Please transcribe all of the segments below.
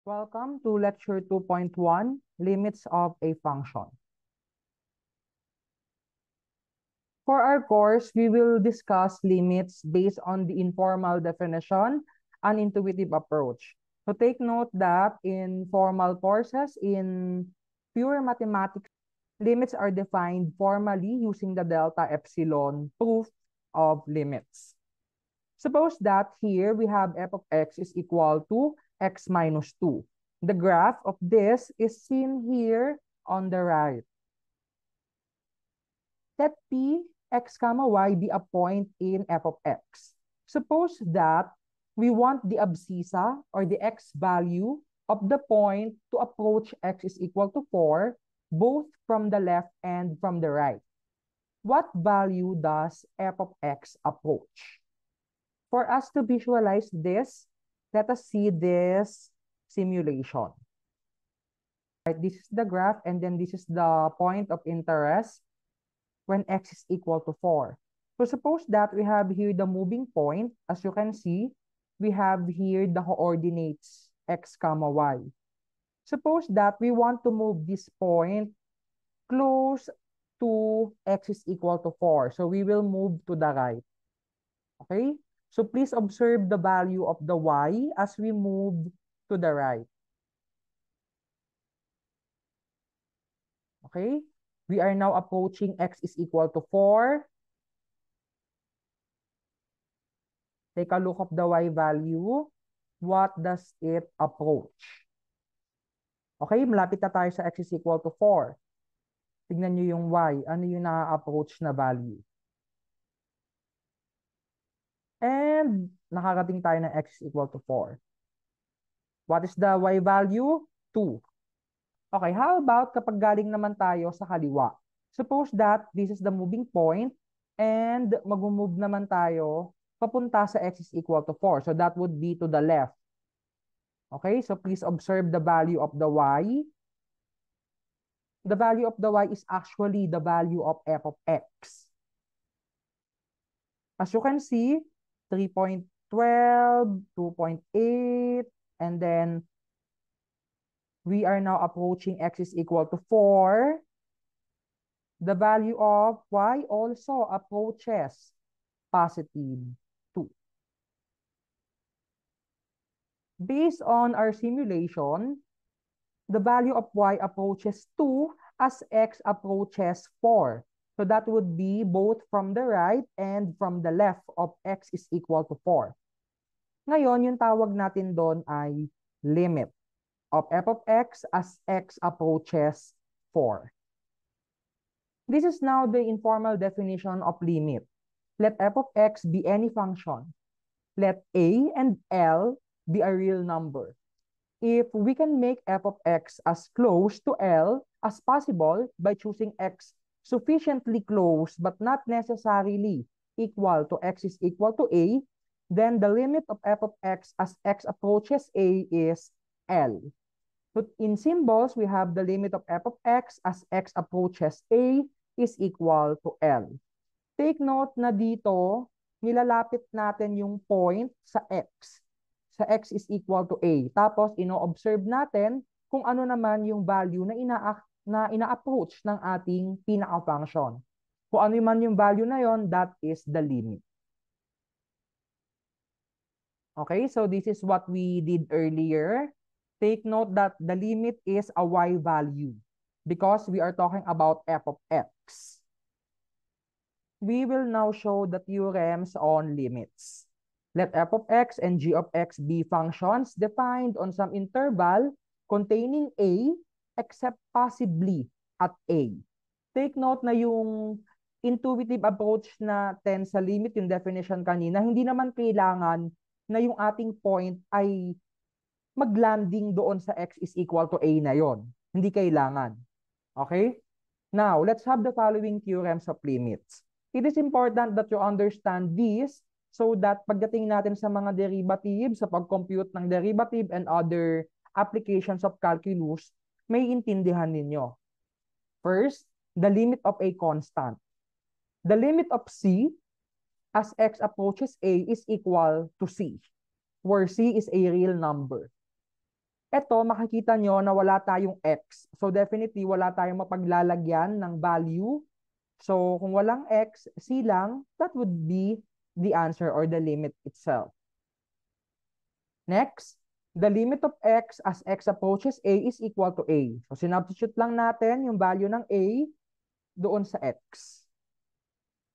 Welcome to lecture 2.1, limits of a function. For our course, we will discuss limits based on the informal definition and intuitive approach. So take note that in formal courses, in pure mathematics, limits are defined formally using the delta epsilon proof of limits. Suppose that here we have f of x is equal to x minus 2. The graph of this is seen here on the right. Let p, x comma y be a point in f of x. Suppose that we want the abscissa or the x value of the point to approach x is equal to 4, both from the left and from the right. What value does f of x approach? For us to visualize this, let us see this simulation. Right, this is the graph, and then this is the point of interest when x is equal to 4. So suppose that we have here the moving point. As you can see, we have here the coordinates x comma y. Suppose that we want to move this point close to x is equal to 4. So we will move to the right. Okay? So please observe the value of the y as we move to the right. Okay? We are now approaching x is equal to 4. Take a look of the y value. What does it approach? Okay, malapit na tayo sa x is equal to 4. Tignan nyo yung y. Ano yung na-approach na value? And nakarating tayo ng x is equal to 4. What is the y value? 2. Okay, how about kapag galing naman tayo sa kaliwa? Suppose that this is the moving point and mag-move naman tayo papunta sa x is equal to 4. So that would be to the left. Okay, so please observe the value of the y. The value of the y is actually the value of f of x. As you can see, 3.12, 2.8, and then we are now approaching x is equal to 4. The value of y also approaches positive 2. Based on our simulation, the value of y approaches 2 as x approaches 4. So that would be both from the right and from the left of x is equal to 4. Ngayon, yung tawag natin doon ay limit of f of x as x approaches 4. This is now the informal definition of limit. Let f of x be any function. Let a and L be a real number. If we can make f of x as close to L as possible by choosing x sufficiently close but not necessarily equal to x is equal to a, then the limit of f of x as x approaches a is L. So in symbols, we have the limit of f of x as x approaches a is equal to L. Take note na dito, nilalapit natin yung point sa x. Sa x is equal to a. Tapos, ino-observe natin kung ano naman yung value na ina-approach ng ating pinaka-function. Kung ano man yung value na yon, that is the limit. Okay, so this is what we did earlier. Take note that the limit is a y value because we are talking about f of x. We will now show the theorems on limits. Let f of x and g of x be functions defined on some interval containing a except possibly at a. Take note na yung intuitive approach natin sa limit, yung definition kanina, hindi naman kailangan na yung ating point ay mag-landing doon sa x is equal to a na yon. Hindi kailangan. Okay? Now, let's have the following theorems of limits. It is important that you understand this so that pagdating natin sa mga derivative, sa pag-compute ng derivative and other applications of calculus, may intindihan ninyo. First, the limit of a constant. The limit of c as x approaches a is equal to c, where c is a real number. Ito, makikita nyo na wala tayong x. So definitely, wala tayong mapaglalagyan ng value. So kung walang x, c lang, that would be the answer or the limit itself. Next, the limit of x as x approaches a is equal to a. So sinubstitute lang natin yung value ng a doon sa x.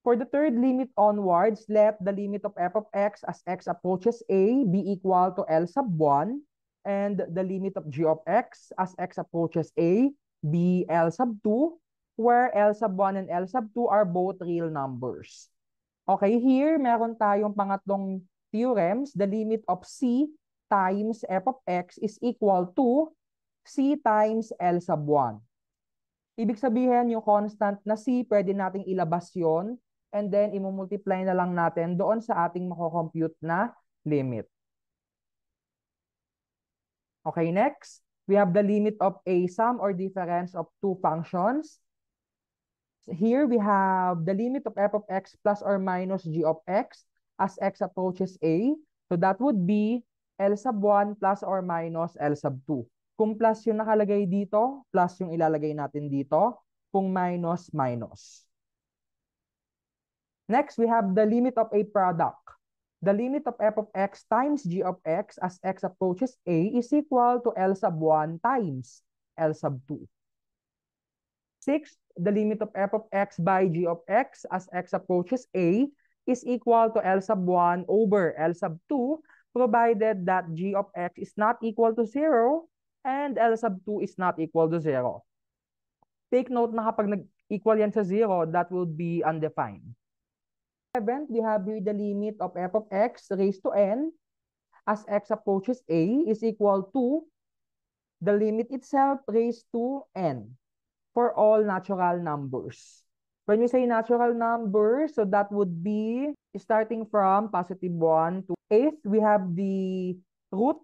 For the third limit onwards, let the limit of f of x as x approaches a be equal to L sub 1, and the limit of g of x as x approaches a be L sub 2, where L sub 1 and L sub 2 are both real numbers. Okay, here meron tayong pangatlong theorems. The limit of c times f of x is equal to c times L sub 1. Ibig sabihin, yung constant na c, pwede nating ilabas yon, and then imumultiply na lang natin doon sa ating mako-compute na limit. Okay, next, we have the limit of a sum or difference of two functions. Here we have the limit of f of x plus or minus g of x as x approaches a. So that would be L sub 1 plus or minus L sub 2. Kung plus yung nakalagay dito, plus yung ilalagay natin dito. Kung minus, minus. Next, we have the limit of a product. The limit of f of x times g of x as x approaches a is equal to L sub 1 times L sub 2. Sixth, the limit of f of x by g of x as x approaches a is equal to L sub 1 over L sub 2, provided that g of x is not equal to 0 and L sub 2 is not equal to 0. Take note na kapag nag-equal yan sa 0, that will be undefined. Seventh, we have here the limit of f of x raised to n as x approaches a is equal to the limit itself raised to n for all natural numbers. When we say natural numbers, so that would be starting from positive 1 to 8th, we have the root,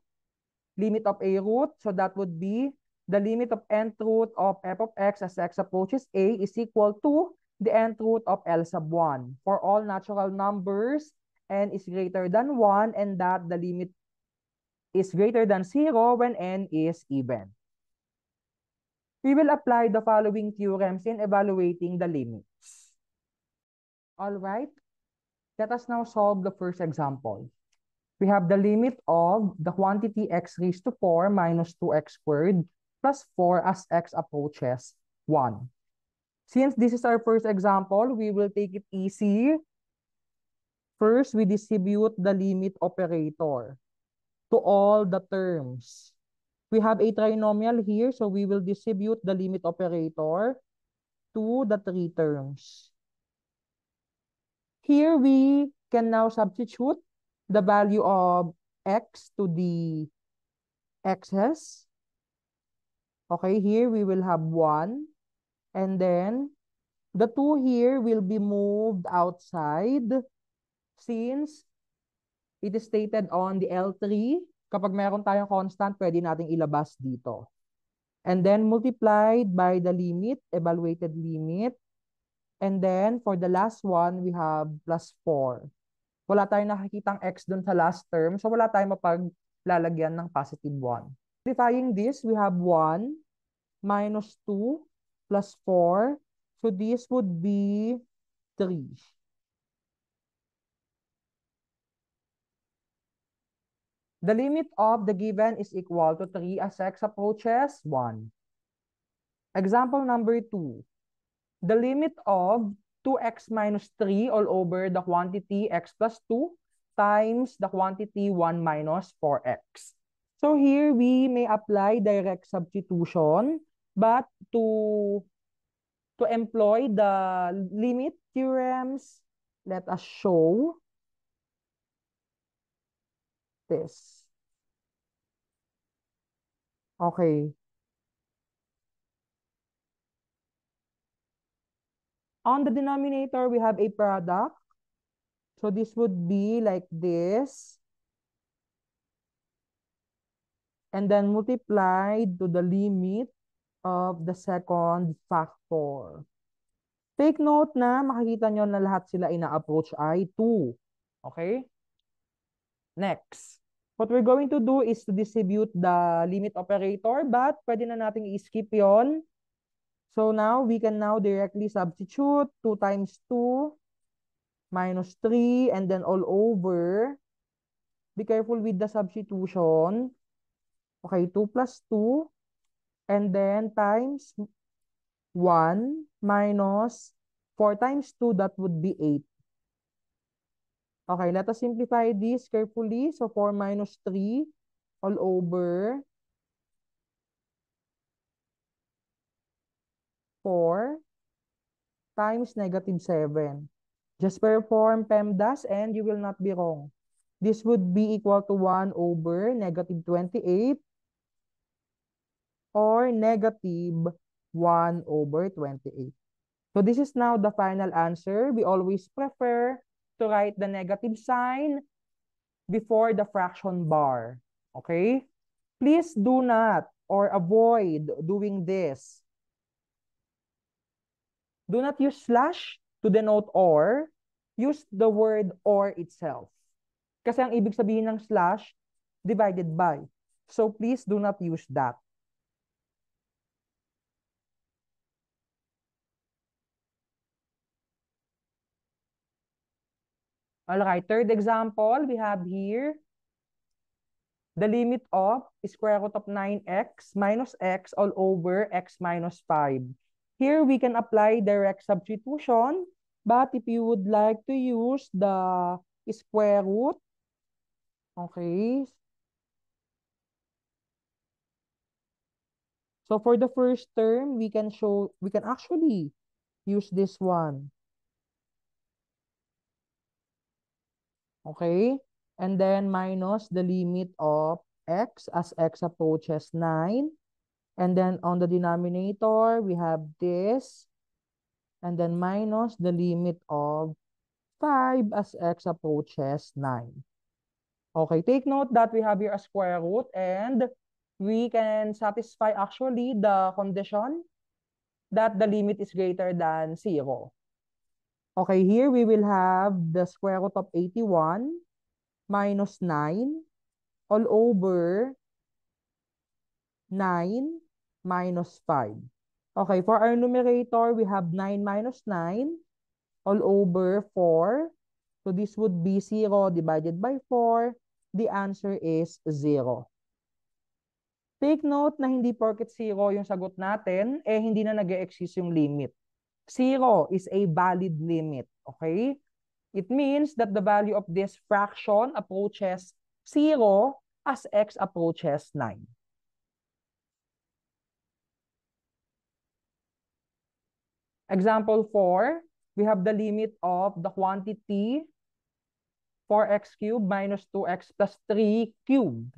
limit of a root, so that would be the limit of nth root of f of x as x approaches a is equal to the nth root of L sub 1 for all natural numbers, n is greater than 1, and that the limit is greater than 0 when n is even. We will apply the following theorems in evaluating the limits. All right, let us now solve the first example. We have the limit of the quantity x raised to 4 minus 2x squared plus 4 as x approaches 1. Since this is our first example, we will take it easy. First, we distribute the limit operator to all the terms. We have a trinomial here, so we will distribute the limit operator to the three terms. Here, we can now substitute the value of x to the x's. Okay, here we will have 1. And then, the 2 here will be moved outside since it is stated on the L3. Kapag meron tayong constant, pwede nating ilabas dito. And then, multiplied by the limit, evaluated limit. And then, for the last one, we have plus 4. Wala tayong nakikitang x dun sa last term, so wala tayong mapaglalagyan ng positive 1. Simplifying this, we have 1 minus 2 plus 4. So this would be 3. The limit of the given is equal to 3 as x approaches 1. Example number 2. The limit of 2x minus 3 all over the quantity x plus 2 times the quantity 1 minus 4x. So here we may apply direct substitution, but to employ the limit theorems, let us show this. Okay. On the denominator, we have a product. So this would be like this. And then multiplied to the limit of the second factor. Take note na makikita nyo na lahat sila ina-approach ay 2. Okay? Next. What we're going to do is to distribute the limit operator, but pwede na nating i-skip yon. So now, we can now directly substitute 2 times 2 minus 3, and then all over. Be careful with the substitution. Okay, 2 plus 2, and then times 1 minus 4 times 2, that would be 8. Okay, let us simplify this carefully. So 4 minus 3 all over 4 times negative 7. Just perform PEMDAS and you will not be wrong. This would be equal to 1 over negative 28 or negative 1 over 28. So this is now the final answer. We always prefer to write the negative sign before the fraction bar. Okay? Please do not or avoid doing this. Do not use slash to denote or. Use the word or itself. Kasi ang ibig sabihin ng slash, divided by. So please do not use that. Alright, third example, we have here the limit of square root of 9x minus x all over x minus 5. Here we can apply direct substitution, but if you would like to use the square root, okay. So for the first term, we can actually use this one. Okay? And then minus the limit of x as x approaches 9. And then on the denominator, we have this. And then minus the limit of 5 as x approaches 9. Okay, take note that we have here a square root and we can satisfy actually the condition that the limit is greater than 0. Okay, here we will have the square root of 81 minus 9 all over 9 minus 5. Okay, for our numerator, we have 9 minus 9 all over 4. So this would be 0 divided by 4. The answer is 0. Take note na hindi porket 0 yung sagot natin, hindi na nag-e-exist yung limit. 0 is a valid limit, okay? It means that the value of this fraction approaches 0 as x approaches 9. Example 4, we have the limit of the quantity 4x cubed minus 2x plus 3 cubed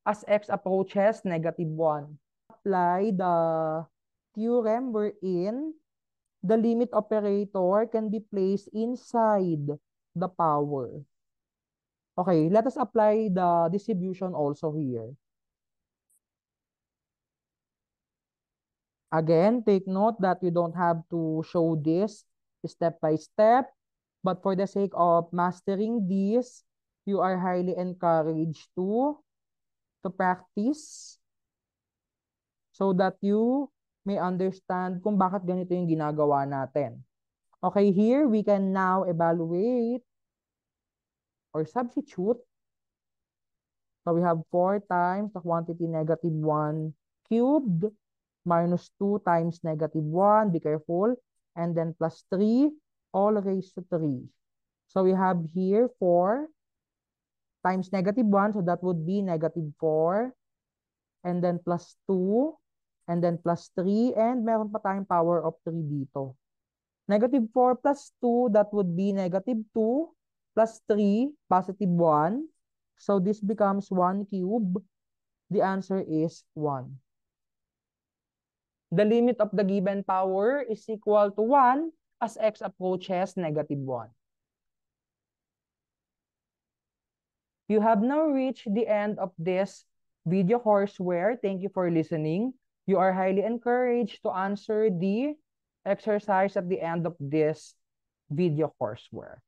as x approaches negative 1. Apply the theorem wherein the limit operator can be placed inside the power. Okay, let us apply the distribution also here. Again, take note that you don't have to show this step by step, but for the sake of mastering this, you are highly encouraged to practice so that you may understand kung bakit ganito yung ginagawa natin. Okay, here we can now evaluate or substitute. So we have 4 times the quantity negative 1 cubed minus 2 times negative 1, be careful, and then plus 3, all raised to 3. So we have here 4 times negative 1, so that would be negative 4, and then plus 2, and then plus 3, and meron pa tayong power of 3 dito. Negative 4 plus 2, that would be negative 2, plus 3, positive 1. So this becomes 1 cube. The answer is 1. The limit of the given power is equal to 1 as x approaches negative 1. You have now reached the end of this video courseware. Thank you for listening. You are highly encouraged to answer the exercise at the end of this video courseware.